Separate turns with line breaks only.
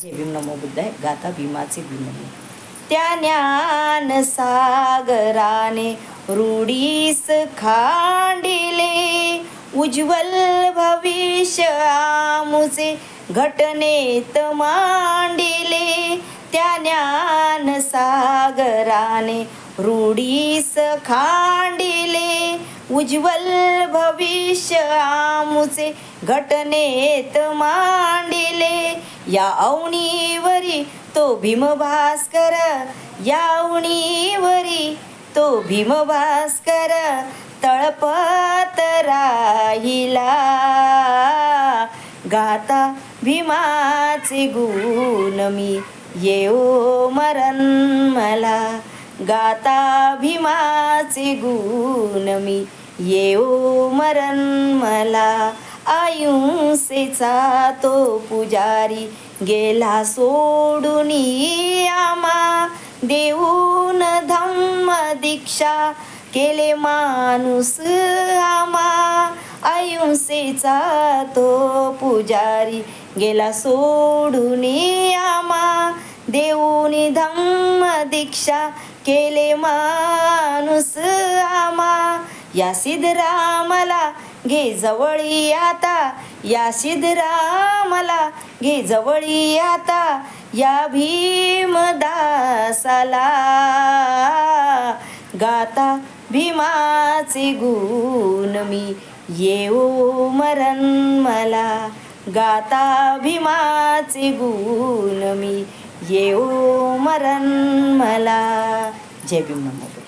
जय भीम नमो बुद्धाय. गाथा भीमाचे गुण. त्या ज्ञान सागराने रूढीस खांडिले, उज्ज्वल भविष्य आमुचे घटनेत मांडिले. त्या ज्ञान सागराने रूढीस खांडिले, उज्ज्वल भविष्य आमुचे घटनेत मांडिले. या अवनीवरी तो भीम भास्कर, या अवनीवरी तो भीम भास्कर तळपत राहिला. गाता भीमाचे गुण मी येओ मरण मला. गाता भीमाचे गुण मी येओ मरण मला. अहिंसेचा तो पुजारी गेला सोडून आम्हा, देऊन धम्म दीक्षा केले माणूस आम्हा. अहिंसेचा तो पुजारी गेला सोडून आम्हा, देऊन धम्म दीक्षा केले माणूस आम्हा. या सिद्धरामाला घे जवळी आता, या सिद्धरामाला घे जवळी आता, या भीमदासाला. गाता भीमाचे गुण मी येओ मरण मला. गाता भीमाचे गुण मी येओ मरण मला. जय भीम नमो.